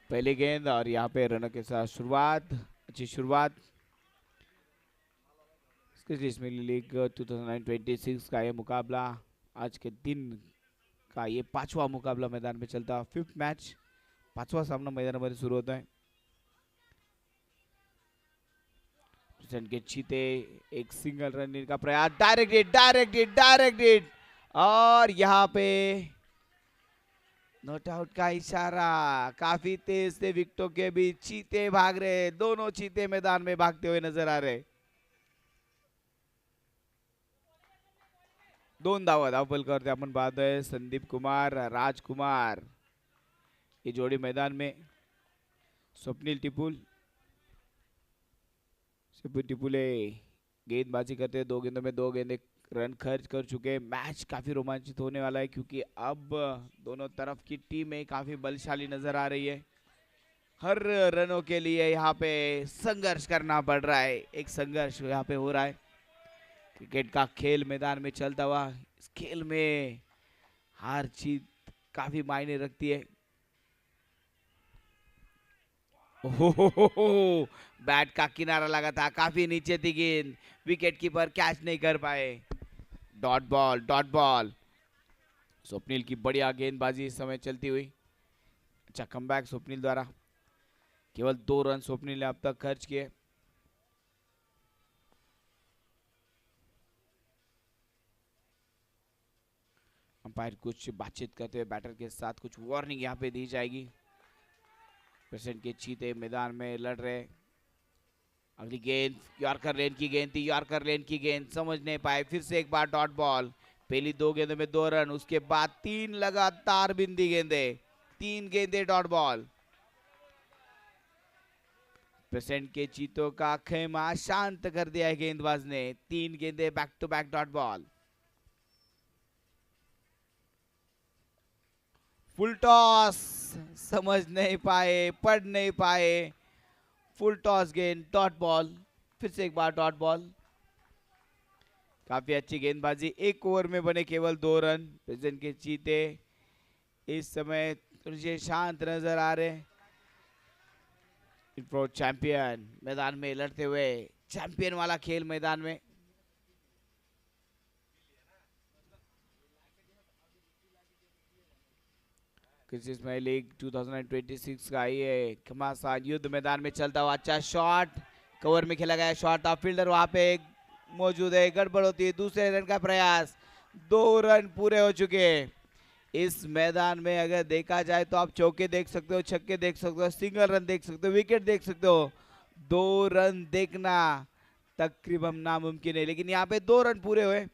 पहली गेंद और यहाँ पे रनों के साथ शुरुआत, अच्छी शुरुआत। इसमें लीग 2026 का ये मुकाबला आज के दिन का ये 5वां मुकाबला मैदान में चलता, 5th मैच, 5वां सामना मैदानामध्ये सुरू होत आहे। के चीते एक सिंगल रन का प्रयास, डायरेक्ट हिट और यहाँ पे नॉट आउट का इशारा। काफी तेज थे विकेटों के बीच, चीते भाग रहे, दोनों चीते मैदान में भागते हुए नजर आ रहे। 2 धावा धावपल करते आपण पाहतोय संदीप कुमार, राजकुमार ये जोड़ी मैदान में। स्वप्निल टिपुले गेंदबाजी करते हैं, 2 गेंदों में 2 गेंदे रन खर्च कर चुके। मैच काफी रोमांचित होने वाला है क्योंकि अब दोनों तरफ की टीमें काफी बलशाली नजर आ रही है। हर रनों के लिए यहाँ पे संघर्ष करना पड़ रहा है, एक संघर्ष यहाँ पे हो रहा है। क्रिकेट का खेल मैदान में चलता हुआ, इस खेल में हार जीत काफी मायने रखती है। ओहो, बैट का किनारा लगा था, काफी नीचे थी गेंद, विकेट कीपर कैच नहीं कर पाए। Dot ball. स्वप्निल की बढ़िया गेंदबाजी इस समय चलती हुई। अच्छा कमबैक स्वप्निल द्वारा, केवल 2 रन स्वप्निल ने अब तक खर्च किए। अंपायर कुछ बातचीत करते हुए बैटर के साथ कुछ वार्निंग यहाँ पे दी जाएगी। प्रेसिडेंट के चीते मैदान में लड़ रहे। अगली गेंद यॉर्कर लेन की गेंद थी, यॉर्कर लेन की गेंद समझ नहीं पाए, फिर से एक बार डॉट बॉल। पहली 2 गेंदों में 2 रन, उसके बाद 3 लगातार बिंदी गेंदे, 3 गेंदे डॉट बॉल। प्रेसिडेंट के चीतों का खेमा शांत कर दिया है गेंदबाज ने, 3 गेंदे back to back dot ball. Full toss, समझ नहीं पाए, पढ़ नहीं पाए, फुल टॉस गेंद डॉट बॉल, फिर से एक बार डॉट बॉल। काफी अच्छी गेंदबाजी, 1 ओवर में बने केवल 2 रन। प्रेसिडेंट के चीते इस समय थोड़े शांत नजर आ रहे। प्रो चैंपियन मैदान में लड़ते हुए, चैंपियन वाला खेल मैदान में। क्रिकेट लीग 2026 का ये घमासान युद्ध मैदान में चलता हुआ। अच्छा शॉट, कवर में खेला गया शॉट, ऑफ फील्डर वहां पे मौजूद है, गड़बड़ होती है। दूसरे रन का प्रयास, 2 रन पूरे हो चुके। इस मैदान में अगर देखा जाए तो आप चौके देख सकते हो, छक्के देख सकते हो, सिंगल रन देख सकते हो, विकेट देख सकते हो। 2 रन देखना तकरीबन नामुमकिन है, लेकिन यहाँ पे 2 रन पूरे हुए।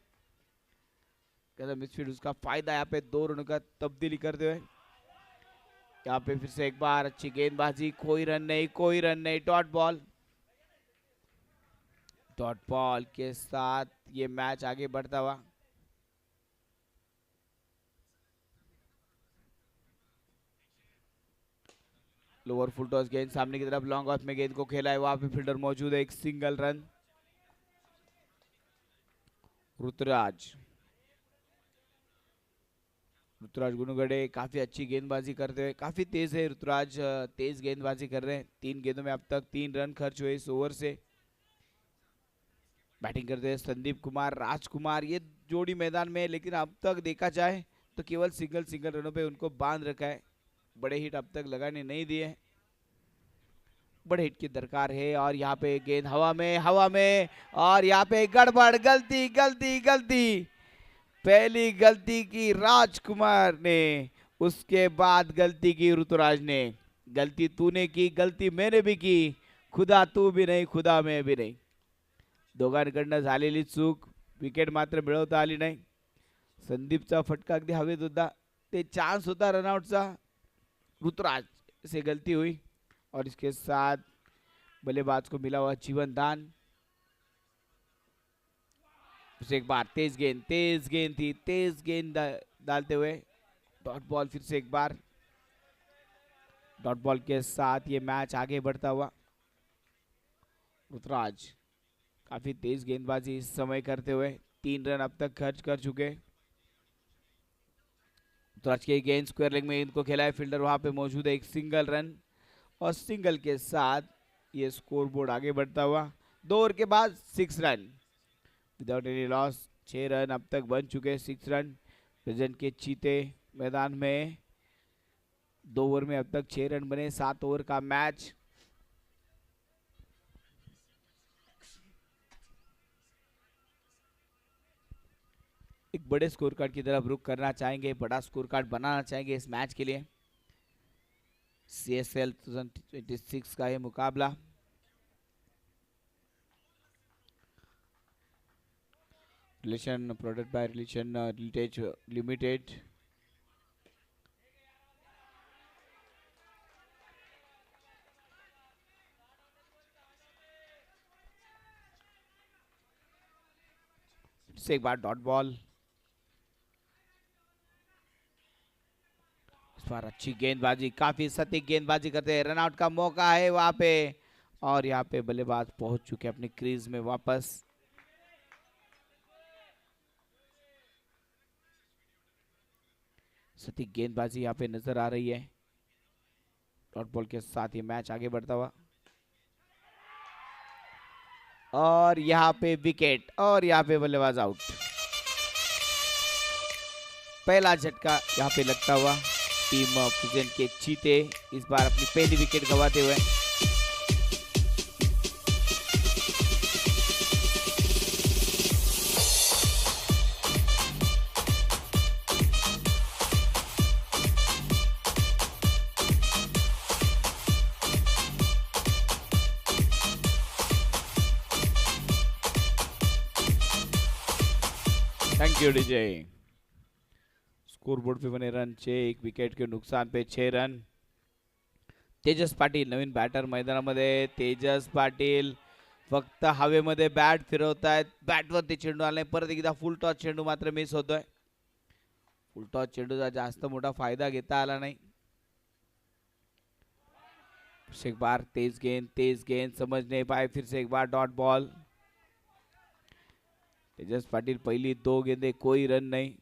मिसफील्ड उसका फायदा यहाँ पे 2 रनों का तब्दीली करते हुए। यहाँ पे फिर से एक बार अच्छी गेंदबाजी, कोई रन नहीं, डॉट बॉल के साथ ये मैच आगे बढ़ता हुआ। लोअर फुल टॉस गेंद सामने की तरफ लॉन्ग ऑफ में गेंद को खेला है, वहां पे फील्डर मौजूद है, एक सिंगल रन। ऋतुराज गुनुगड़े काफी अच्छी गेंदबाजी करते हुए, काफी तेज है ऋतुराज, तेज गेंदबाजी कर रहे हैं। 3 गेंदों में अब तक 3 रन खर्च हुए इस ओवर से। बैटिंग करते हैं संदीप कुमार, राजकुमार, ये जोड़ी मैदान में है, लेकिन अब तक देखा जाए तो केवल सिंगल रनों पे उनको बांध रखा है। बड़े हिट अब तक लगाने नहीं दिए, बड़े हिट की दरकार है। और यहाँ पे गेंद हवा में और यहाँ पे गड़बड़, गलती। पहली गलती की राजकुमार ने, उसके बाद गलती की ऋतुराज ने। गलती तूने की, गलती मैंने भी की, खुदा तू भी नहीं, खुदा मैं भी नाही। दोघांकडनं झालेली चूक, विकेट मात्र मिळवता आली नाही। संदीपचा फटका अगदी हवेत होता, ते चान्स होता रनआउटचा, ऋतुराज से गलती हुई और इसके साथ बल्लेबाज को मिला हुआ जीवन दान। एक बार तेज गेंद थी, तेज गेंद डालते हुए डॉट बॉल, फिर से एक बार डॉट बॉल के साथ ये मैच आगे बढ़ता हुआ। ऋतुराज काफी तेज गेंदबाजी इस समय करते हुए 3 रन अब तक खर्च कर चुके। ऋतुराज की गेंद स्क्वायर लेग में इनको खेला है, फील्डर वहां पे मौजूद है, एक सिंगल रन। और सिंगल के साथ ये स्कोरबोर्ड आगे बढ़ता हुआ। 2 ओवर के बाद 6 run without any loss. 6 run अब तक बन चुके, 6 रन प्रेजेंट के चीते मैदान में। 2 ओवर में अब तक 6 रन बने, 7 ओवर का मैच। एक बड़े स्कोर कार्ड की तरफ रुख करना चाहेंगे, बड़ा स्कोर कार्ड बनाना चाहेंगे इस मैच के लिए। CSL 2026 का ये मुकाबला। Relation product by relation retail limited. से एक बार डॉट बॉल। इस बार अच्छी गेंदबाजी, काफी सटीक गेंदबाजी करते हैं। रनआउट का मौका है वहां पे और यहाँ पे बल्लेबाज पहुंच चुके अपनी क्रीज में वापस। सटीक गेंदबाजी यहाँ पे नजर आ रही है। डॉट बॉल के साथ ये मैच आगे बढ़ता हुआ और यहाँ पे विकेट और यहाँ पे बल्लेबाज आउट। पहला झटका यहाँ पे लगता हुआ टीम प्रेजेंट के चीते इस बार अपनी पहली विकेट गंवाते हुए। Thank you DJ. स्कोरबोर्ड पे बने रन 6, एक विकेट के नुकसान पे 6 रन। तेजस पाटील नवीन बॅटर मैदानामध्ये। तेजस पाटील फक्त हवेमध्ये बॅट फिरवतायत, बॅटवरती चेंडू आला, परत एकदा फुल टॉस चेंडू मात्र मिस होतोय। फुल टॉस चेंडूचा जास्त मोठा फायदा घेता आला नाही। फिर एक बार तेज गेंद समझ नहीं पाए, फिर से एक बार डॉट बॉल। तेजस पाटिल पहली 2 गेंदें कोई रन नहीं।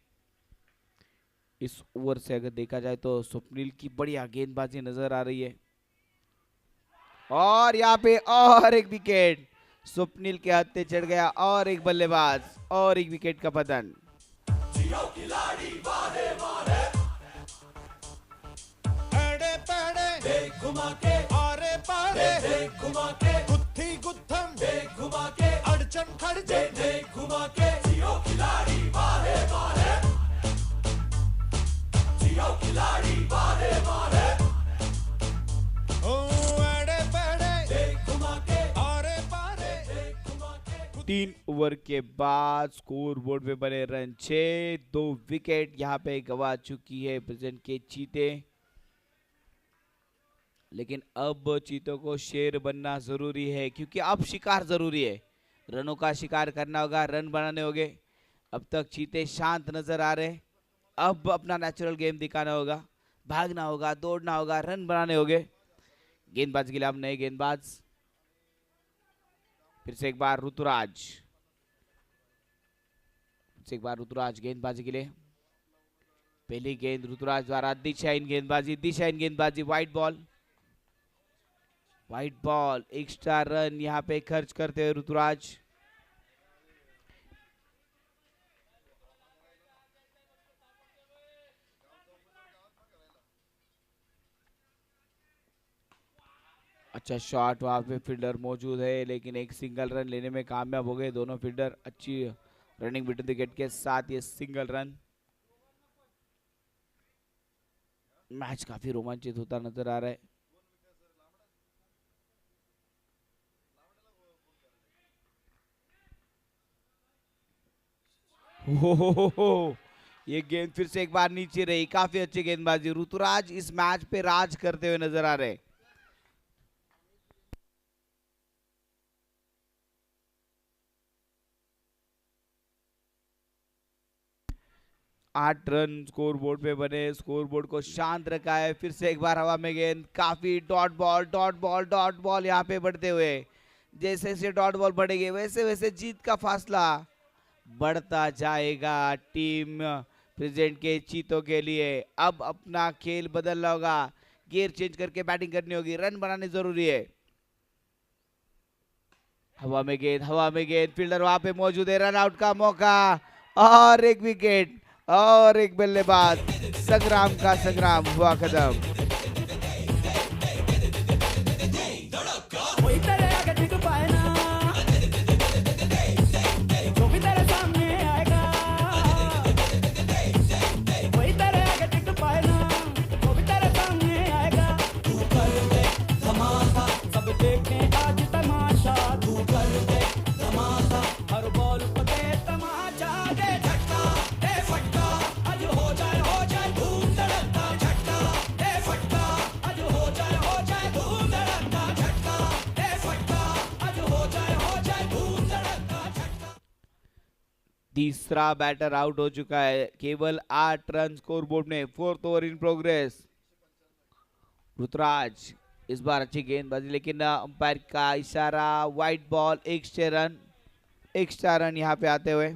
इस ओवर से अगर देखा जाए तो स्वप्निल की बढ़िया गेंदबाजी नजर आ रही है और यहाँ पे और एक विकेट स्वप्निल के हाथ चढ़ गया और एक बल्लेबाज और एक विकेट का पतन। अड़चन खड़चे घुमा के जियो खिलाड़ी वाहे वाहे, जियो खिलाड़ी वाहे वाहे, ओ अड़े पड़े घुमा के आरे पारे घुमा के। 3 ओवर के बाद स्कोर बोर्ड पे बने रन 6, 2 विकेट यहाँ पे गवा चुकी है प्रेजेंट के चीते। लेकिन अब चीतों को शेर बनना जरूरी है क्योंकि अब शिकार जरूरी है। रनों का शिकार करना होगा, रन बनाने होंगे। अब तक चीते शांत नजर आ रहे, अब अपना नेचुरल गेम दिखाना होगा, भागना होगा, दौड़ना होगा, रन बनाने होंगे। गेंदबाज के लिए अब नए गेंदबाज। फिर से एक बार ऋतुराज, गेंदबाजी के लिए। पहली गेंद ऋतुराज द्वारा दिशाहीन गेंदबाजी, वाइट बॉल, एक्स्ट्रा रन यहाँ पे खर्च करते हुए ऋतुराज। अच्छा शॉट, वहां पे फील्डर मौजूद है लेकिन एक सिंगल रन लेने में कामयाब हो गए दोनों फील्डर। अच्छी रनिंग बिटवीन द विकेट के साथ ये सिंगल रन। मैच काफी रोमांचित होता नजर आ रहा है। हो ये गेंद फिर से एक बार नीचे रही, काफी अच्छी गेंदबाजी। ऋतुराज इस मैच पे राज करते हुए नजर आ रहे। 8 रन स्कोर बोर्ड पे बने, स्कोर बोर्ड को शांत रखा है। फिर से एक बार हवा में गेंद, काफी डॉट बॉल यहाँ पे बढ़ते हुए। जैसे जैसे डॉट बॉल बढ़ेंगे वैसे वैसे जीत का फासला बढ़ता जाएगा टीम प्रेजेंट के चीतों के लिए। अब अपना खेल बदलना होगा, गियर चेंज करके बैटिंग करनी होगी, रन बनाने जरूरी है। हवा में गेंद, फील्डर वहां पे मौजूद है, रन आउट का मौका और एक विकेट और एक बल्लेबाज। संग्राम का संग्राम हुआ खत्म। कोई तेरे आगे टिक पाए ना, जो भी तेरे सामने आएगा। कोई तेरे आगे टिक पाए ना, जो भी तेरे सामने आएगा। तू कर दे धमाका, सब देखें आज तमाशा। तू कर दे धमाका, हर बॉल पे दे तमाचा। दे झटका, दे फटका, आज हो जाए धूम धड़का। झटका, दे फटका, आज हो जाए धूम धड़का। झटका, दे फटका, आज हो जाए धूम धड़का। झटका। तीसरा बैटर आउट हो चुका है, केवल 8 रन स्कोर बोर्ड में। 4th over in progress. Rituraj इस बार अच्छी गेंदबाजी, लेकिन अंपायर का इशारा, वाइड बॉल, एक्स्ट्रा रन यहाँ पे आते हुए।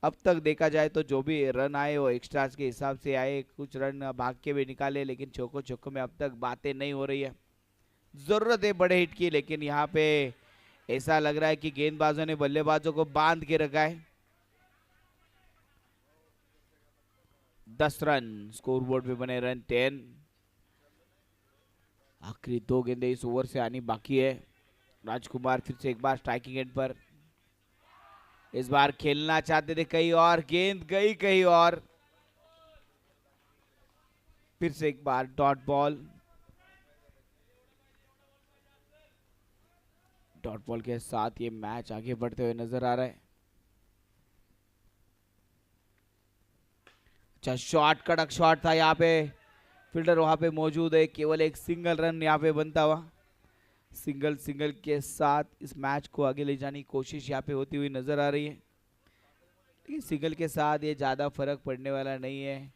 अब तक देखा जाए तो जो भी रन आए वो एक्स्ट्रास के हिसाब से आए, कुछ रन भाग के भी निकाले, लेकिन चौको में अब तक बातें नहीं हो रही है। जरूरत है बड़े हिट की, लेकिन यहाँ पे ऐसा लग रहा है कि गेंदबाजों ने बल्लेबाजों को बांध के रखा है। 10 रन स्कोर बोर्ड पे बने, रन 10। आखिरी 2 गेंदें इस ओवर से आनी बाकी है। राजकुमार फिर से एक बार स्ट्राइकिंग एंड पर, इस बार खेलना चाहते थे कहीं और, गेंद गई कहीं और। फिर से एक बार डॉट बॉल के साथ ये मैच आगे बढ़ते हुए नजर आ रहा है। अच्छा शॉट, कड़क शॉट था यहाँ पे, फील्डर वहां पे मौजूद है, केवल एक सिंगल रन यहाँ पे बनता हुआ। सिंगल के साथ इस मैच को आगे ले जाने की कोशिश यहाँ पे होती हुई नजर आ रही है, लेकिन सिंगल के साथ ये ज्यादा फर्क पड़ने वाला नहीं है।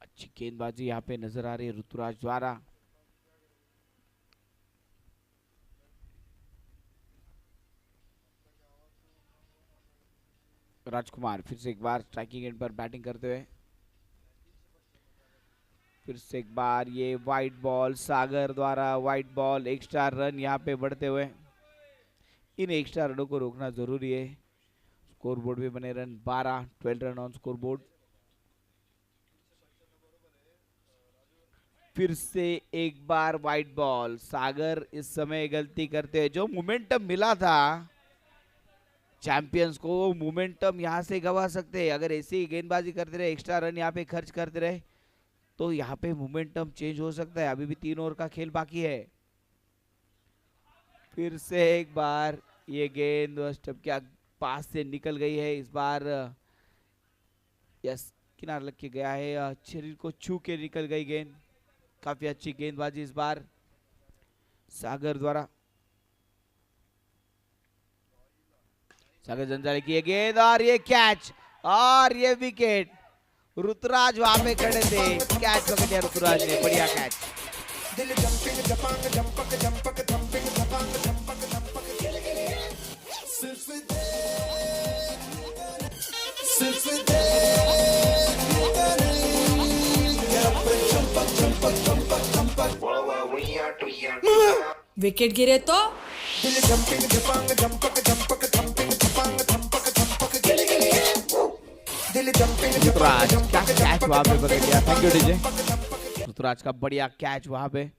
अच्छी गेंदबाजी यहाँ पे नजर आ रही है ऋतुराज द्वारा। राजकुमार फिर से एक बार स्ट्राइकिंग एंड पर बैटिंग करते हुए, फिर से एक बार ये वाइड बॉल, सागर द्वारा वाइड बॉल, एक्स्ट्रा रन यहाँ पे बढ़ते हुए। इन एक्स्ट्रा रनों को रोकना जरूरी है। स्कोर बोर्ड पे बने run 12, 12 run on score board. फिर से एक बार वाइड बॉल, सागर इस समय गलती करते हैं। जो मोमेंटम मिला था चैंपियंस को, वो मोमेंटम यहाँ से गवा सकते हैं। अगर ऐसी गेंदबाजी करते रहे, एक्स्ट्रा रन यहाँ पे खर्च करते रहे, तो यहाँ पे मोमेंटम चेंज हो सकता है। अभी भी 3 ओवर का खेल बाकी है। फिर से एक बार ये गेंद स्टंप के पास से निकल गई है। इस बार यस किनार लग के गया है, शरीर को छू के निकल गई गेंद। काफी अच्छी गेंदबाजी इस बार सागर द्वारा। सागर जंजाले की ये गेंद और ये कैच और ये विकेट। ऋतुराज वहां पे खड़े थे, कैच पकड़ लिया ऋतुराज ने, बढ़िया कैच। दिल जंपिंग जपांग जंपक जंपक थंपिंग थपांग थंपक थंपक सिर्फ दे विकेट गिरे तो दिल जंपिंग जपांग जंपक जंपक थंपिंग थपांग थंपक थंपक दिल जंपिंग ऋतुराज क्या कैच वहां पे पकड़ लिया। Thank you DJ. ऋतुराज का बढ़िया कैच वहां पे।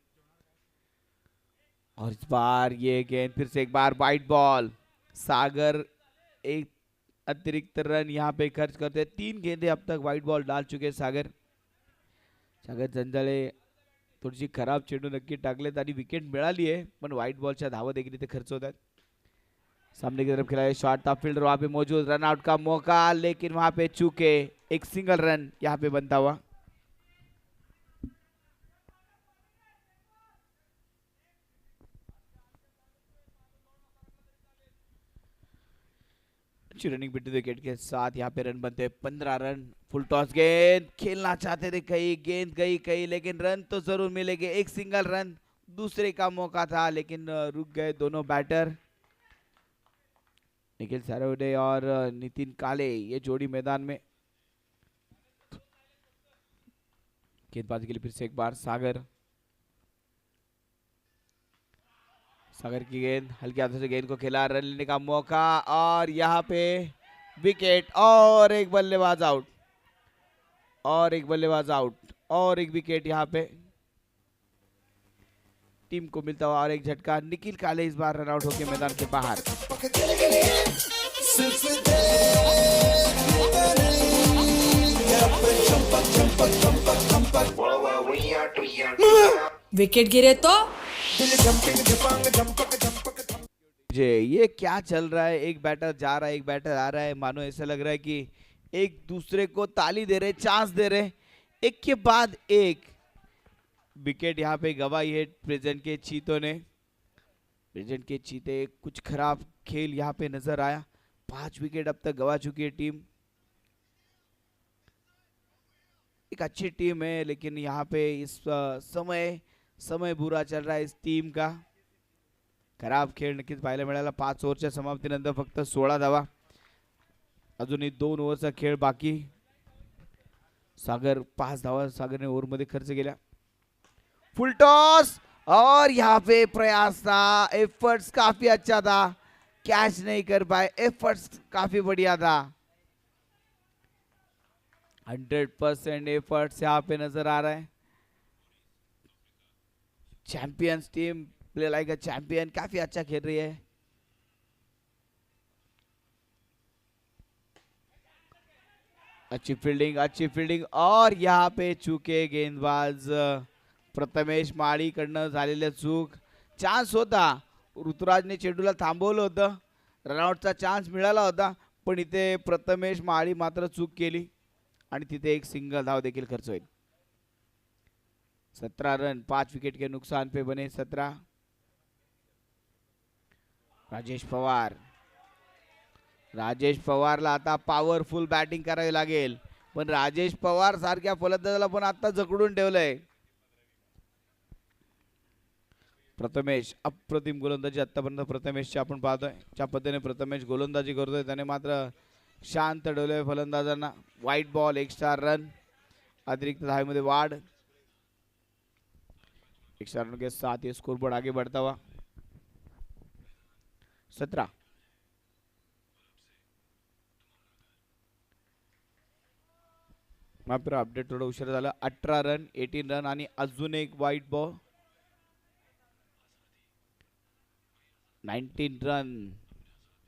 और इस बार ये गेंद फिर से एक बार वाइड बॉल, सागर एक अतिरिक्त रन यहाँ पे खर्च करते। 3 गेंदें अब तक वाइड बॉल डाल चुके सागर जंजाळे थोडीशी खराब चेंडू नक्की टाकलेत आणि विकेट मिळाली आहे, पण व्हाईट बॉलच्या धावा देखील इथे खर्च होतात। सामने की तरफ खिलाया शॉट था, फील्डर वहां पे मौजूद, रन आउट का मौका, लेकिन वहां पे चूके, एक सिंगल रन यहाँ पे बनता हुआ। अच्छी रनिंग बिटवीन विकेट के साथ यहाँ पे रन बनते हैं 15 रन। फुल टॉस गेंद, खेलना चाहते थे कहीं, गेंद गई कहीं, लेकिन रन तो जरूर मिलेंगे। एक सिंगल रन दूसरे का मौका था, लेकिन रुक गए दोनों बैटर। निखिल सारोडे और नितिन काले ये जोड़ी मैदान में। गेंदबाजी के लिए फिर से एक बार सागर। सागर की गेंद हल्के हाथों से गेंद को खेला, रन लेने का मौका और यहाँ पे विकेट और एक बल्लेबाज आउट और एक बल्लेबाज आउट और एक विकेट यहाँ पे टीम को मिलता हुआ और एक झटका। निखिल काले इस बार रन आउट होकर मैदान के बाहर। विकेट गिरे तो ये क्या चल रहा है? एक बैटर जा रहा है, एक बैटर आ रहा है, मानो ऐसा लग रहा है कि एक दूसरे को ताली दे रहे, चांस दे रहे, एक के बाद एक। विकेट यहाँ पे गवाई है प्रेजेंट के चीतों ने। प्रेजेंट के चीते कुछ खराब खेल यहाँ पे नजर आया। 5 विकेट अब तक गवा चुकी है टीम। एक अच्छी टीम है लेकिन यहाँ पे इस समय बुरा चल रहा है इस टीम का। खराब खेळ नक्कीच पाहायला मिळाला। 5 ओव्हरच्या समाप्तीनंतर फक्त 16 धावा, अजूनही 2 ओव्हरचा खेळ बाकी। सागर 5 धावा सागरने ओव्हर मध्ये खर्च केल्या। फुल टॉस और यहाँ पे प्रयास था, एफर्ट्स काफी अच्छा था, कैच नहीं कर पाए, एफर्ट्स काफी बढ़िया था। 100% एफर्ट्स यहाँ पे नजर आ रहा है। Champions team play like a champion, काफी अच्छा खेल रही है। अच्छी फील्डिंग और यहाँ पे चुके गेंदबाज प्रथमेश माळी कडनं झालेल्या चूक। चान्स होता, ऋतुराजने चेंडूला थांबवलं होतं, रनआउटचा चान्स मिळाला होता, पण इथे प्रथमेश माळी मात्र चूक केली आणि तिथे एक सिंगल धाव देखील खर्च होईल। 17 रन 5 विकेट के नुकसान पे बने 17। राजेश पवारला आता पॉवरफुल बॅटिंग करावी लागेल, पण राजेश पवार सारख्या फलंदाजाला पण आता जकडून ठेवलंय। प्रथमेश अप्रतिम गोलंदाजी आतापर्यंत प्रथमेशची आपण पाहतोय। ज्या पद्धतीने प्रथमेश गोलंदाजी करतोय त्याने मात्र शांत ठेवलंय फलंदाजांना। वाईट बॉल, एक्स्ट्रा रन, अतिरिक्त धावेमध्ये वाढ। एक्स्ट्रा रन के साथ ये स्कोरबोर्ड आगे बढ़ता हुआ। 17 मात्र अपडेट थोडं उशीर झालं। 18 रन 18 रन आणि अजून एक वाईट बॉल। 19 रन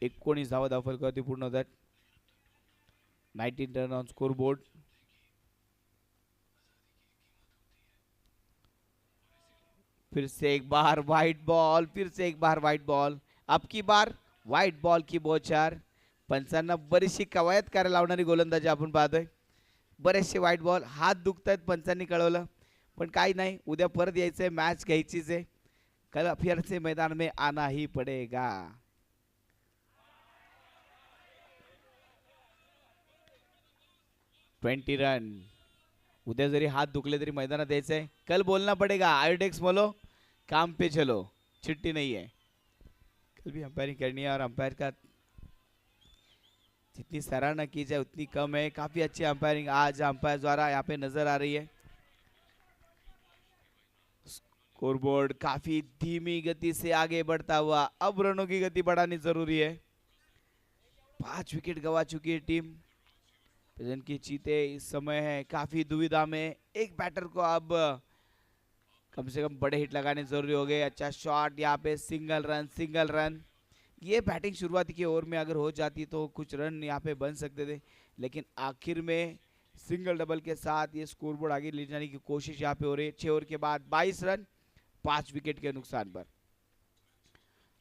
19 धावा धावफलकावरती पूर्ण होतात। 19 रन ऑन स्कोर बोर्ड। फिर से एक बार वाइट बॉल, अब की बार वाइट बॉल की बोचार। पंचांना बरीचशी कवायत करायला लावणारी गोलंदाजी आपण पाहतोय। बरेचसे वाईट बॉल, हात दुखतायत पंचांनी कळवलं, पण काही नाही, उद्या परत यायचंय, मॅच घ्यायचीच आहे, कल फिर से मैदान में आना ही पड़ेगा। ट्वेंटी रन, उद्या जरी हात दुखले तरी मैदानात यायचंय, कल बोलना पड़ेगा आयोडेक्स मोलो काम पे चलो, छिट्टी नहीं है। कल भी अंपायरिंग करनी है और अंपायर का जितनी सराहना की जाए उतनी कम है। काफी अच्छी अंपायरिंग आज अंपायर द्वारा यहाँ पे नजर आ रही है। स्कोरबोर्ड काफी धीमी गति से आगे बढ़ता हुआ, अब रनों की गति बढ़ानी जरूरी है। 5 विकेट गवा चुकी है टीम। प्रेजेंट की चीते इस समय है काफी दुविधा में। एक बैटर को अब कम से कम बड़े हिट लगाने जरूरी हो गए। अच्छा शॉट, यहाँ पे सिंगल रन। ये बैटिंग शुरुआती की ओवर में अगर हो जाती तो कुछ रन यहाँ पे बन सकते थे, लेकिन आखिर में सिंगल डबल के साथ ये स्कोरबोर्ड आगे ले जाने की कोशिश यहाँ पे हो रही है। 6 ओवर के बाद 22 रन 5 विकेट के नुकसान पर।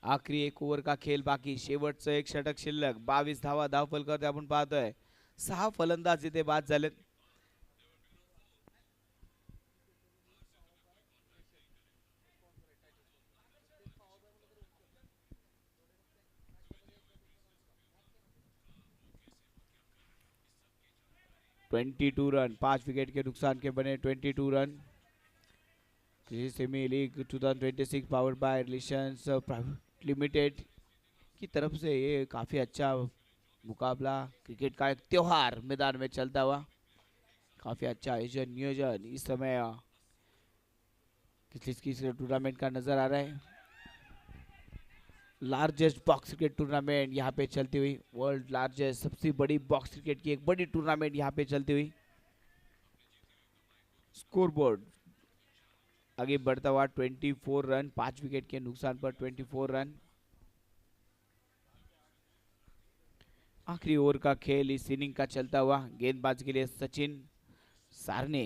आखरी 1 ओवर का खेल बाकी, शेवटचं एक षटक शिल्लक। 22 धावा धावफलकावरती आपण पाहतोय। 6 फलंदाज इथे बाद झालेत। (22 रन 5 विकेट के नुकसान के बने 22 रन। कृषि semi league 2026 powered bye relations private limited की तरफ से ये काफी अच्छा मुकाबला, क्रिकेट का एक त्योहार मैदान में चलता हुआ, काफी अच्छा आयोजन नियोजन इस समय किसी टूर्नामेंट का नजर आ रहा है। लार्जेस्ट बॉक्स क्रिकेट टूर्नामेंट यहाँ पे चलती हुई, वर्ल्ड लार्जेस्ट सबसे बड़ी बॉक्स क्रिकेट की एक बड़ी टूर्नामेंट यहाँ पे चलती हुई। स्कोरबोर्ड आगे बढ़ता हुआ 24 रन, 5 विकेट के नुकसान पर 24 रन। आखिरी ओवर का खेल इस इनिंग का चलता हुआ, गेंदबाज के लिए सचिन सारणे।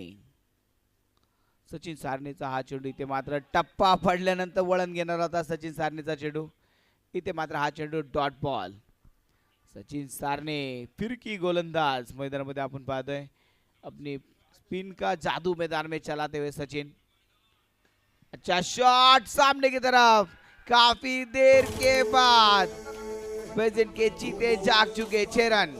सचिन सारणेचा हा चेंडू इथे मात्र टप्पा पडल्यानंतर वळण घेणार होता सचिन सारणेचा चेंडू, इथे मात्र हा चेंडू डॉट बॉल। सचिन सारणे फिरकी गोलंदाज मैदानामध्ये आपण पाहतोय, अपनी स्पिन का जादू मैदान में चलाते हुए सचिन। अच्छा शॉट सामने की तरफ, काफी देर के बाद प्रेजेंट के चीते जाग चुके, 6 रन।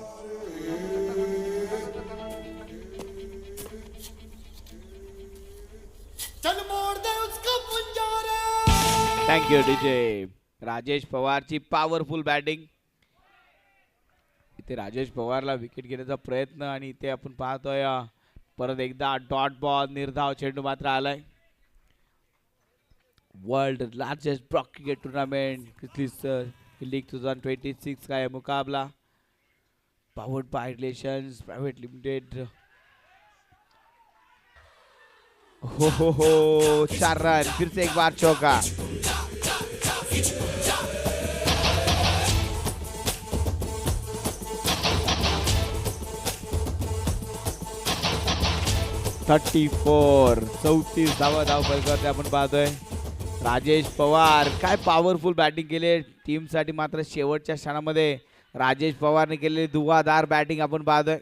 चल मोड़ दे उसका पंजारा। Thank you DJ. राजेश पवारची पॉवरफुल बॅटिंग, इथे राजेश पवारला विकेट घेण्याचा प्रयत्न आणि इथे आपण पाहतोय परत एकदा डॉट बॉल, निर्धाव चेंडू मात्र आलाय। World largest block cricket tournament league 2026 का यह मुकाबला powered by relations private limited. हो 4 रन, फिर से एक बार चौका। थर्टी 34 धाव फलकावरती आपण पाहतोय। राजेश पवार काय पॉवरफुल बॅटिंग केली टीम साठी, मात्र शेवटच्या क्षणामध्ये राजेश पवारने केलेली धुवाधार बॅटिंग आपण पाहतोय।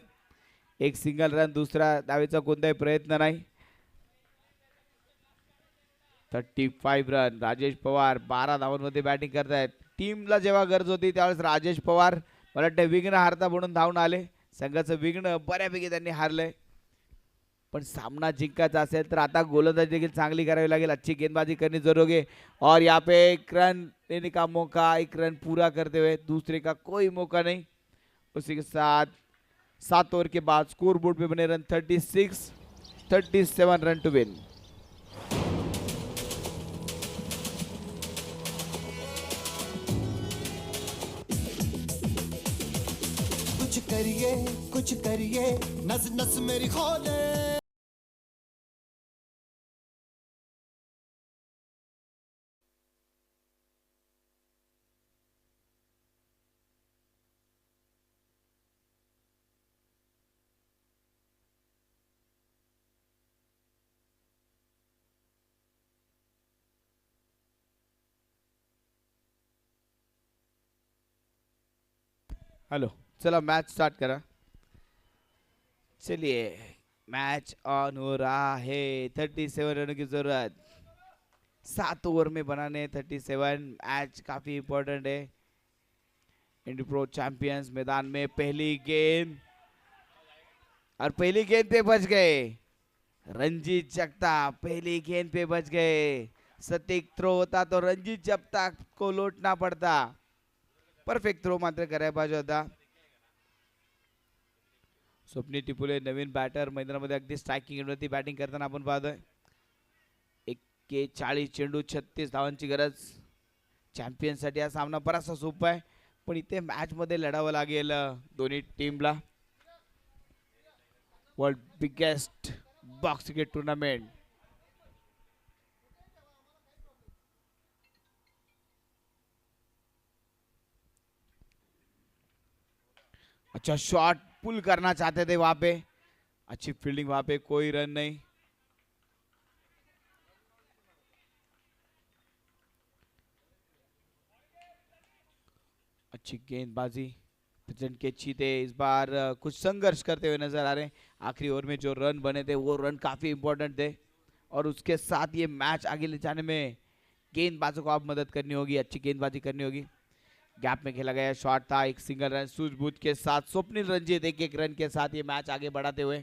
एक सिंगल रन, दुसरा धावेचा कोणताही प्रयत्न नाही। 35 रन, राजेश पवार 12 धावांमध्ये बॅटिंग करतायत। टीमला जेव्हा गरज होती त्यावेळेस राजेश पवार मला वाटतं विघ्न हारता म्हणून धावून आले, संघाचं विघ्न बऱ्यापैकी त्यांनी हारलंय। पण सामना जिंकायचा असेल तर आता गोलंदाजी देखील चांगली करावी लागेल, अच्छी गेंदबाजी करनी जरूरी है। और यहाँ पे एक रन लेने का मौका, एक रन पूरा करते हुए दूसरे का कोई मौका नहीं। उसी के साथ 7 ओवर के बाद स्कोर बोर्ड पे बने रन 37 रन टू विन। कुछ करिए नस नस मेरी खोले। हेलो, चलो मैच स्टार्ट करा। चलिए मैच ऑन हो रहा है। 37 रनों की जरूरत, 7 ओवर में बनाने 37। मैच काफी इंपॉर्टेंट है। इंडी प्रो चैंपियंस मैदान में पहली गेंद, और पहली गेंद पे बच गए रंजीत जगताप, पहली गेंद पे बच गए। सटीक थ्रो होता तो रंजीत जगताप को लौटना पड़ता, परफेक्ट थ्रो मात्र करायला पाहिजे होता। स्वप्नी टिपुले नवीन बॅटर मैदानामध्ये अगदी स्ट्रायकिंग एंडवरती बॅटिंग करताना आपण पाहतोय। 41 चेंडू 36 धावांची गरज। चॅम्पियन साठी हा सामना बराचसा सोपा आहे, पण इथे मॅच मध्ये लढावं लागेल दोन्ही टीमला। World biggest box cricket tournament. अच्छा शॉट पुल करना चाहते थे वहां पे, अच्छी फील्डिंग, वहां पे कोई रन नहीं। अच्छी गेंदबाजी, प्रेजेंट के चीते इस बार कुछ संघर्ष करते हुए नजर आ रहे हैं। आखिरी ओवर में जो रन बने थे वो रन काफी इंपॉर्टेंट थे, और उसके साथ ये मैच आगे ले जाने में गेंदबाजों को आप मदद करनी होगी, अच्छी गेंदबाजी करनी होगी। गैप में खेला गया शॉट था, एक सिंगल रन सूझबूझ के साथ स्वप्निल रंजीत एक रन के साथ ये मैच आगे बढ़ाते हुए।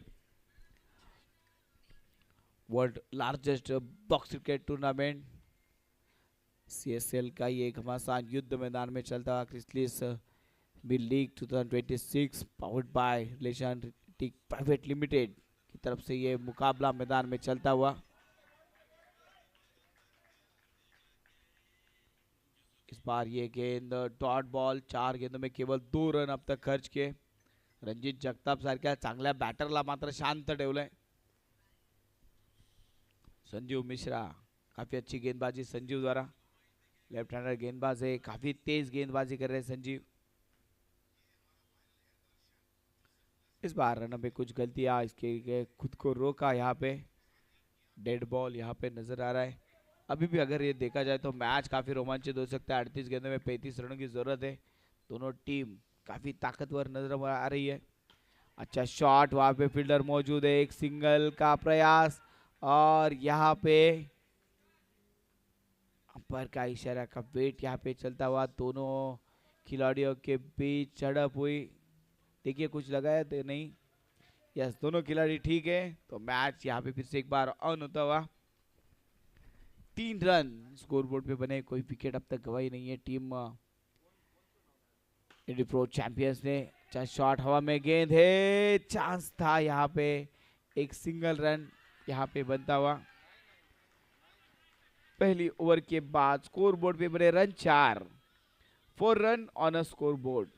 World largest box cricket tournament CSL का ये घमासान युद्ध मैदान में चलता हुआ क्रिस्टलिस बिल league 2026 powered by relation tech private limited की तरफ से ये मुकाबला मैदान में चलता हुआ। इस बार ये गेंद डॉट बॉल, 4 गेंदों में केवल 2 रन अब तक खर्च किए। रणजित जगताप सारख्या चांगल्या बॅटरला मात्र शांत ठेवलंय। संजीव मिश्रा, काफी अच्छी गेंदबाजी संजीव द्वारा, लेफ्ट हैंडर गेंदबाज है, काफी तेज गेंदबाजी कर रहे हैं संजीव। इस बार रन में कुछ गलतियां, इसके खुद को रोका, यहाँ पे डेड बॉल यहाँ पे नजर आ रहा है। अभी भी अगर ये देखा जाए तो मैच काफी रोमांचित हो सकता है। 38 गेंदों में 35 रनों की जरूरत है। दोनों टीम काफी ताकतवर नजर आ रही है। अच्छा शॉट, वहां पे फील्डर मौजूद है, एक सिंगल का प्रयास और यहाँ पे अंपायर का इशारा का वेट यहाँ पे चलता हुआ। दोनों खिलाड़ियों के बीच झड़प हुई, देखिए कुछ लगाया तो नहीं। यस, दोनों खिलाड़ी ठीक है, तो मैच यहाँ पे फिर से एक बार ऑन होता हुआ। 3 रन स्कोरबोर्ड पे बने, कोई विकेट अब तक गवाई नहीं है टीम इंडी प्रो चैंपियंस ने। अच्छा शॉट, हवा में गेंद है, चांस था यहाँ पे, एक सिंगल रन यहाँ पे बनता हुआ। पहली ओवर के बाद स्कोरबोर्ड पे बने run 4 run on a scoreboard.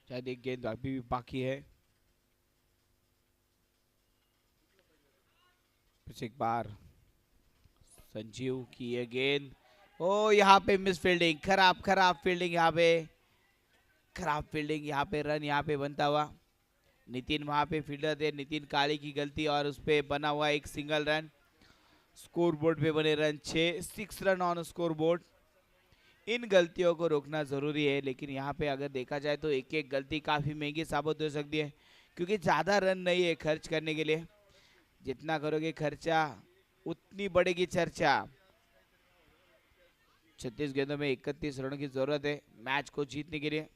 शायद एक गेंद अभी भी बाकी है। फिर एक बार संजीव की ये गेंद, ओ यहाँ पे मिस फील्डिंग, खराब फील्डिंग, यहाँ पे खराब फील्डिंग, यहाँ पे रन यहाँ पे बनता हुआ। नितिन वहां पे फील्डर थे, नितिन काली की गलती और उस पे बना हुआ एक सिंगल रन। स्कोरबोर्ड पे बने रन 6 रन ऑन स्कोरबोर्ड। इन गलतियों को रोकना जरूरी है, लेकिन यहाँ पे अगर देखा जाए तो एक एक गलती काफी महंगी साबित हो सकती है, क्योंकि ज्यादा रन नहीं है खर्च करने के लिए। जितना करोगे खर्चा उतनी बढ़ेगी चर्चा। 36 गेंदों में 31 रनों की जरूरत है मैच को जीतने के लिए।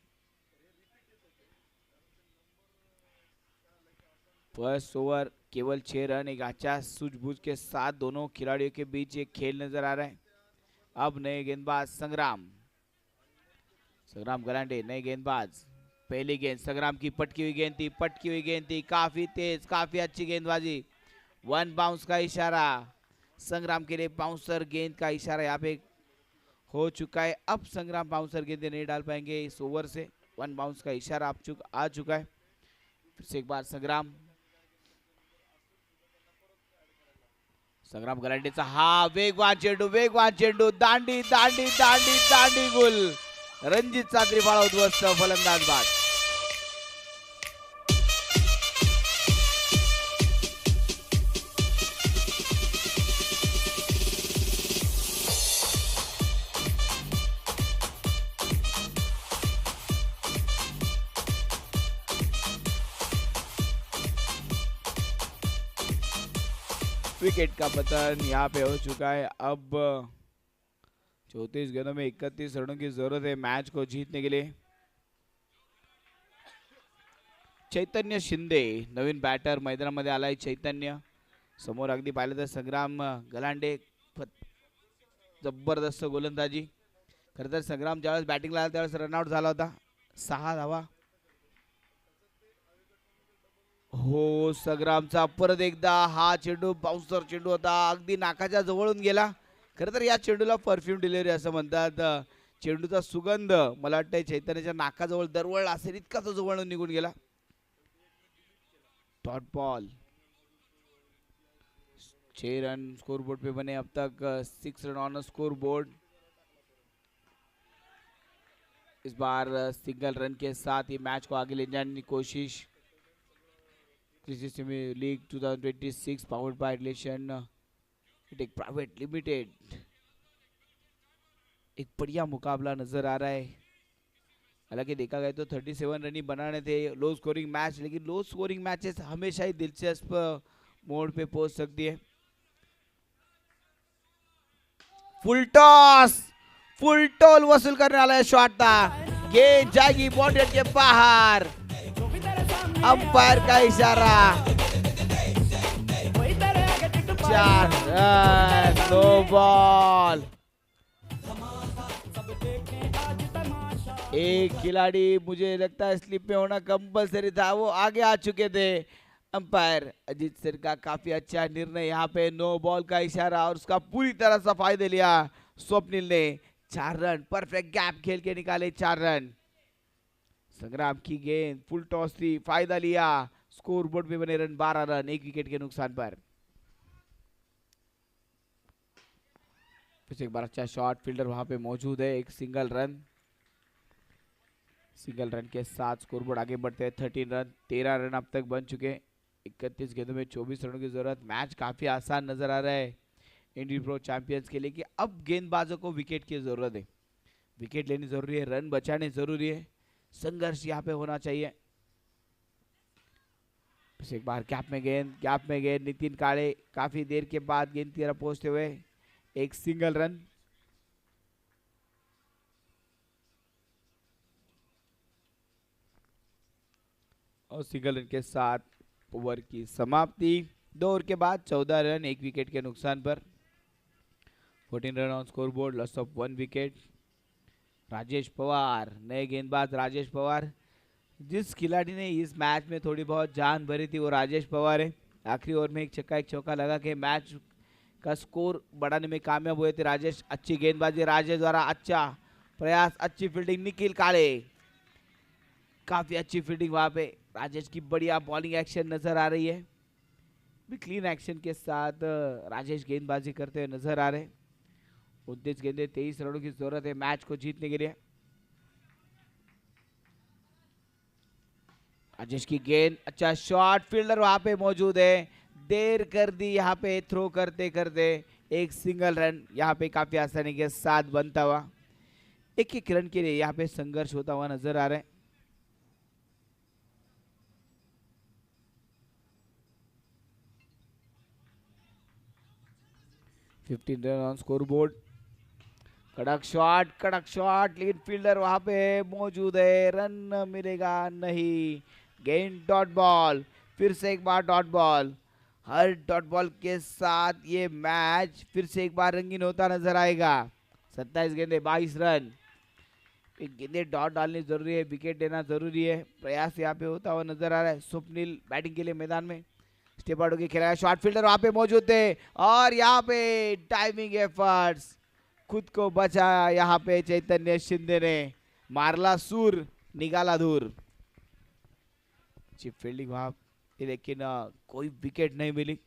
फर्स्ट ओवर केवल 6 रन, एक अच्छा सूझबूझ के साथ दोनों खिलाड़ियों के बीच एक खेल नजर आ रहा है। अब नए गेंदबाज संग्राम गलांडे, नए गेंदबाज। पहली गेंद संग्राम की पटकी हुई गेंद थी, काफी तेज, काफी अच्छी गेंदबाजी। 1 बाउंस का इशारा संग्राम के लिए, बाउंसर गेंद का इशारा यहाँ पे हो चुका है। अब संग्राम बाउंसर गेंदें नहीं डाल पाएंगे इस ओवर से, 1 बाउंस का इशारा आ चुका है। फिर से एक बार संग्राम गलांडेचा हा वेगवान चेंडू, दांडी गुल, रणजितचा त्रिफळा उद्ध्वस्त, फलंदाज बाद। विकेट का पतन यहाँ पे हो चुका है। अब 34 गेंदों में 31 रनों की जरूरत है मैच को जीतने के लिए। चैतन्य शिंदे नवीन बॅटर मैदानामध्ये आलाय। चैतन्य समोर अगदी पाहिलं तर संग्राम गलांडे, जबरदस्त गोलंदाजी। खरं तर संग्राम ज्यावेळेस बॅटिंगला आला त्यावेळेस रनआउट झाला होता, 6 धावा। हो, संग्रामचा परत एकदा हा चेंडू, बाउन्सर चेंडू होता, अगदी नाकाच्या जवळून गेला। खरं तर या चेंडूला परफ्यूम डिलिव्हरी असं म्हणतात। चेंडूचा सुगंध मला वाटतं चैतन्याच्या नाकाजवळ दरवळला असेल, इतका तो जवळून निघून गेला। डॉट बॉल, 6 रन स्कोरबोर्ड पे बने अब तक, 6 रन ऑन स्कोर बोर्ड। इस बार सिंगल रन के साथ ये मैच को आगे ले जाने की कोशिश। League 2026 powered by relation tech private limited. एक बढ़िया मुकाबला नजर आ रहा है। हालांकि देखा गया तो 37 रन ही बनाने थे, लो स्कोरिंग मैच, लेकिन लो स्कोरिंग मैचेस हमेशा ही दिलचस्प मोड पे पहुंच सकती है। फुल टॉल वसूल करने वाला है शॉट था, गेंद जाएगी बाउंड्री के बाहर, जो भी तेरे सामने अंपायर का इशारा, वही तेरे आगे टिक पाए 4 रन, नो बॉल। सब देखें आज तमाशा एक खिलाड़ी मुझे लगता है स्लिप में होना कंपलसरी था, वो आगे आ चुके थे। अंपायर अजीत सर का काफी अच्छा निर्णय, यहाँ पे नो बॉल का इशारा और उसका पूरी तरह से फायदे लिया स्वप्निल ने। 4 रन परफेक्ट गैप खेल के निकाले 4 रन। संग्राम की गेंद फुल टॉस थी, फायदा लिया, स्कोर बोर्ड पे बने रन 12 रन 1 विकेट के नुकसान पर। फिर से एक बार अच्छा शॉट, फील्डर वहां पे मौजूद है, एक सिंगल रन के साथ स्कोरबोर्ड आगे बढ़ते हैं 13 रन, 13 रन अब तक बन चुके, 31 गेंदों में 24 रनों की जरूरत। मैच काफी आसान नजर आ रहा है इंडियन प्रो चैंपियंस के लिए कि अब गेंदबाजों को विकेट की जरूरत है, विकेट लेनी जरूरी है, रन बचाने जरूरी है, संघर्ष यहाँ पे होना चाहिए। फिर एक बार गैप में गेंद नितिन काले काफी देर के बाद गेंद की तरफ पहुंचते हुए एक सिंगल रन। और सिंगल रन के साथ ओवर की समाप्ति। 2 ओवर के बाद 14 रन 1 विकेट के नुकसान पर। 14 run on score board, loss of 1 wicket. Rajesh Pawar, नए गेंदबाज राजेश पवार, जिस खिलाड़ी ने इस मैच में थोड़ी बहुत जान भरी थी वो राजेश पवार है। आखिरी ओवर में एक छक्का एक चौका लगा के मैच का स्कोर बढ़ाने में कामयाब हुए थे राजेश। अच्छी गेंदबाजी राजेश द्वारा, अच्छा प्रयास, अच्छी फील्डिंग निखिल काले, काफी अच्छी फील्डिंग वहां पे। राजेश की बढ़िया बॉलिंग एक्शन नजर आ रही है, भी क्लीन एक्शन के साथ राजेश गेंदबाजी करते हुए नजर आ रहे। 29 गेंदे 23 रनों की जरूरत है मैच को जीतने के लिए। राजेश की गेंद, अच्छा शॉट, फील्डर वहां पे मौजूद है, देर कर दी यहाँ पे थ्रो करते करते। एक सिंगल रन यहाँ पे काफी आसानी के साथ बनता हुआ। एक रन के लिए यहाँ पे संघर्ष होता हुआ नजर आ रहा है। Fifteen run on score board. कड़क शॉट, लेकिन फील्डर वहां पे मौजूद है, रन मिलेगा नहीं। गेंद डॉट बॉल, फिर से एक बार डॉट बॉल। हर डॉट बॉल के साथ ये मैच फिर से एक बार रंगीन होता नजर आएगा। 27 गेंदे 22 रन, गेंदे डॉट डालनी जरूरी है, विकेट लेना जरूरी है, प्रयास यहाँ पे होता हुआ नजर आ रहा है। स्वप्निल बैटिंग के लिए मैदान में, स्टेप आउट होकर खेला, शॉट फील्डर वहां पे मौजूद थे और यहाँ पे टाइमिंग एफर्ट्स, खुद को बचाया यहाँ पे चैतन्य शिंदे ने, मारला सूर निकाला दूर। अच्छी फील्डिंग वहां पे, लेकिन कोई विकेट नहीं मिली।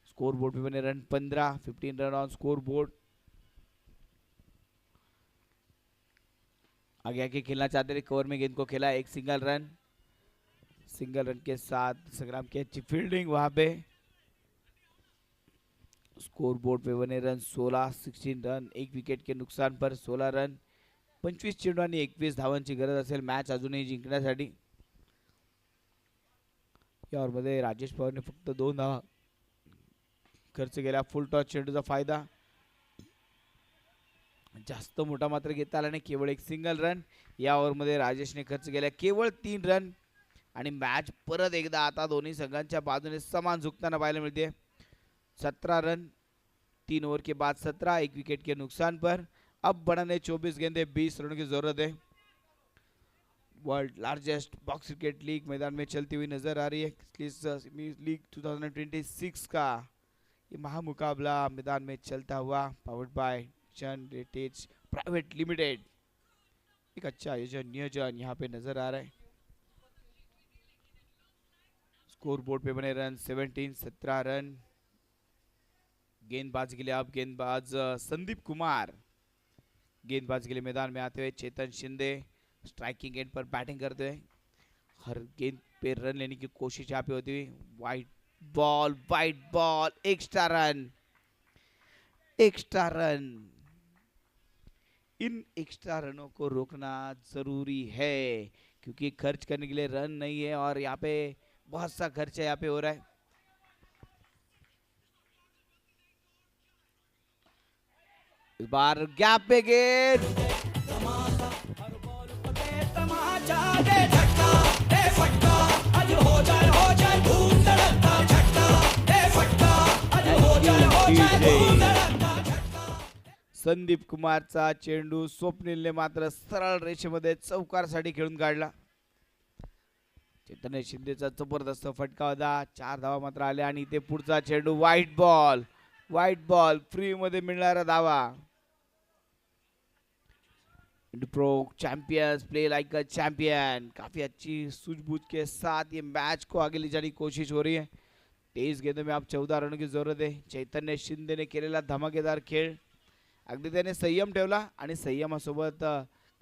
स्कोर बोर्ड पे बने run 15, 15 run on score board. आगे आगे खेलना चाहते थे, कवर में गेंद को खेला, एक सिंगल रन के साथ संग्राम की अच्छी फील्डिंग वहां पे। स्कोर बोर्ड पे बने रन 16 रन 1 विकेट के नुकसान पर 16 रन 25 चेंडू आणि 21 धावांची गरज असेल मॅच अजूनही जिंकण्यासाठी। या ओव्हरमध्ये राजेश पवारने फक्त 2 धावा खर्च केल्या। फुल टॉस चेंडूचा फायदा जास्त मोठा मात्र घेता आला नाही, केवळ एक सिंगल रन या ओव्हरमध्ये राजेशने खर्च केला, केवळ 3 रन आणि मॅच परत एकदा आता दोन्ही संघांच्या बाजूने समान झुकताना पाहायला मिळते। 17 रन 3 ओवर के बाद 17 1 विकेट के नुकसान पर। अब बढ़ाने 24 गेंदे 20 रनों की जरूरत है। World largest box cricket league मैदान में चलती हुई नजर आ रही है। लीग 2026 का ये महामुकाबला मैदान में चलता हुआ, पावर्ड बाय शन हेरिटेज प्राइवेट लिमिटेड। एक अच्छा नियोजन यहाँ पे नजर आ रहा है। स्कोर बोर्ड पे बने रन 17 रन। गेंदबाज के लिए अब गेंदबाज संदीप कुमार गेंदबाज के लिए मैदान में आते हुए। चेतन शिंदे स्ट्राइकिंग एंड पर बैटिंग करते हुए, हर गेंद पे रन लेने की कोशिश यहाँ पे होती हुई। White ball extra run. इन एक्स्ट्रा रनों को रोकना जरूरी है क्योंकि खर्च करने के लिए रन नहीं है और यहाँ पे बहुत सा खर्चा यहाँ पे हो रहा है। इस बार गैप पे गेंद, दे तमाचा दे झटका दे फटका आज हो जाए धूम धड़का झटका दे फटका आज हो जाए धूम धड़का झटका. संदीप कुमारचा चेंडू स्वप्नीलने मात्र सरळ रेषेमध्ये चौकारसाठी खेळून काढला. चैतन्य शिंदेचा जबरदस्त फटका होता. 4 धावा मात्र आल्या आणि इथे पुढचा चेंडू व्हाईट बॉल फ्री मध्ये मिळणारा धावा. Pro champions play like a champion. काफी अच्छी सूझबूझ के साथ ये मैच को आगे ले जाने की कोशिश हो रही है. 23 गेंदों में आप 14 रनों की जरूरत है. चैतन्य शिंदे ने केलेला धमाकेदार खेळ, अगदी त्याने संयम ठेवला आणि संयमासोबत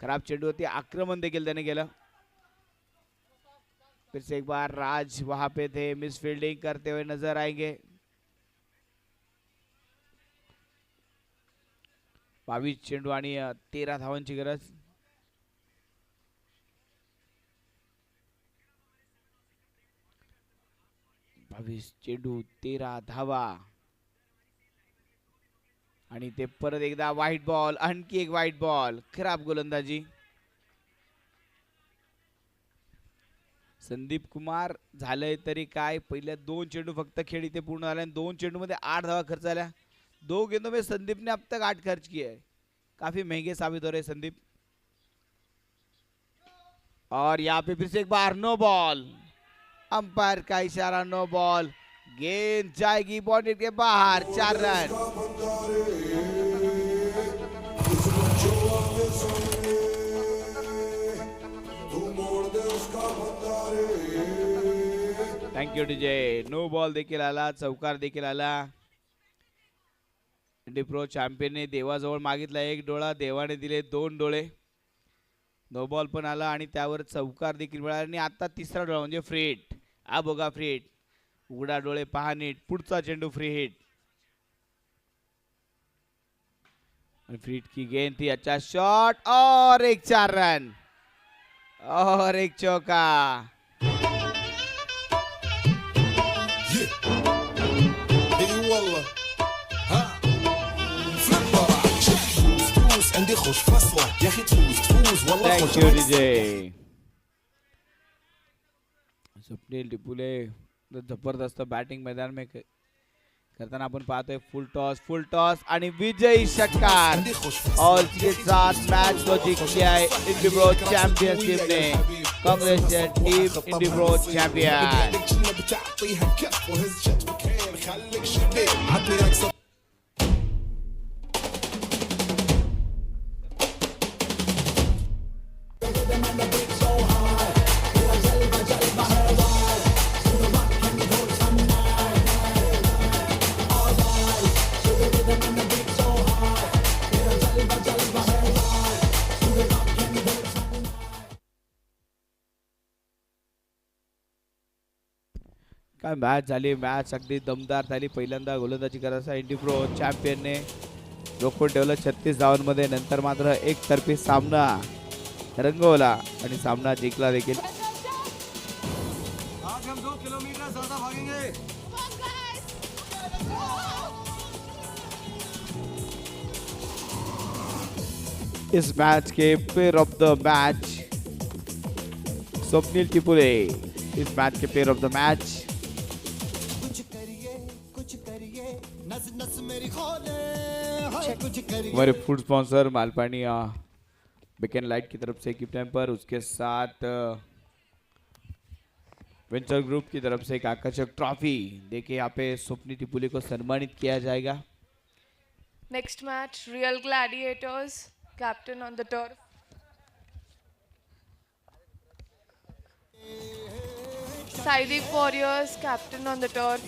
खराब चेंडूवरती आक्रमण देखील त्याने केलं. फिर से एक बार राज वहां पे थे, मिस फील्डिंग करते हुए नजर आएंगे. 22 चेंडू आणि 13 धावांची गरज. चेंडू 13 धावा आणि ते परत एकदा व्हाईट बॉल, आणखी एक व्हाईट बॉल. खराब गोलंदाजी. संदीप कुमार झालंय तरी काय, पहिल्या 2 चेंडू फक्त खेळ इथे पूर्ण झाले आणि 2 चेंडू मध्ये 8 धावा खर्च झाल्या. 2 गेंदों में संदीप ने अब तक 8 खर्च किए हैं. काफी महंगे साबित हो रहे संदीप. और यहाँ पे फिर से एक बार नो बॉल. अंपायर का इशारा नो बॉल. गेंद जाएगी बाउंड्री के बाहर. 4 run. Thank you DJ. No ball देखील आला, चौकार देखील आला. इंडी प्रो चॅम्पियनने देवाजवळ मागितला 1 डोळा, देवाने दिले 2 डोळे. नो बॉल पण आला आणि त्यावर चौकार देखील मिळाला आणि आता तिसरा डोळा म्हणजे फ्री हिट. हा बघा फ्री हिट. उघडा डोळे पहा नीट. पुढचा चेंडू फ्री हिट. फ्री हिट की गेंद थी. अच्छा शॉट और एक 4 रन और एक चौका. Thank you DJ. स्वप्नील टिपुले जबरदस्त बॅटिंग मैदान में करताना आपण पाहतोय. फुल टॉस आणि विजयी षटकार. और इसके साथ मैच को जीत लिया है इंडी प्रो चैंपियनशिप ने. कांग्रेस टीम इंडी प्रो चैंपियन. काय मॅच झाली. मॅच अगदी दमदार झाली. पहिल्यांदा गोलंदाजी करायचा इंडी प्रो चॅम्पियनने रोखून ठेवलं 36 धावांमध्ये. नंतर मात्र एकतर्फी सामना रंगवला आणि सामना जिंकला देखील. आज हम 2 किलोमीटर ज्यादा भागेंगे. इस मैच के player of the match Swapnil Tipule. इस मैच के प्लेयर ऑफ द मैच. हमारे food sponsor Malpani beacon light की तरफ से गिफ्ट हैम्पर, उसके साथ वेंचर ग्रुप की तरफ से एक आकर्षक ट्रॉफी देखिए यहाँ पे स्वप्निल टिपुले को सम्मानित किया जाएगा. Next match, Real Gladiators, captain on the turf. Saidik Warriors, captain on the turf.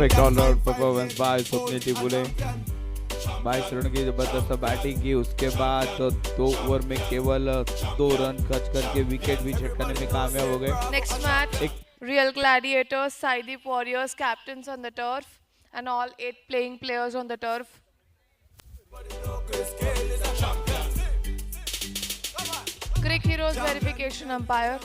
Perfect all round performance by Swapnil Tibule. 22 run की जबरदस्त बैटिंग की, उसके बाद 2 ओवर में केवल 2 रन खर्च करके विकेट भी झटकाने में कामयाब हो गए। Next match, एक Real Gladiators, Saideep Warriors, captains on the turf, and all 8 playing players on the turf. Crick Heroes verification umpire.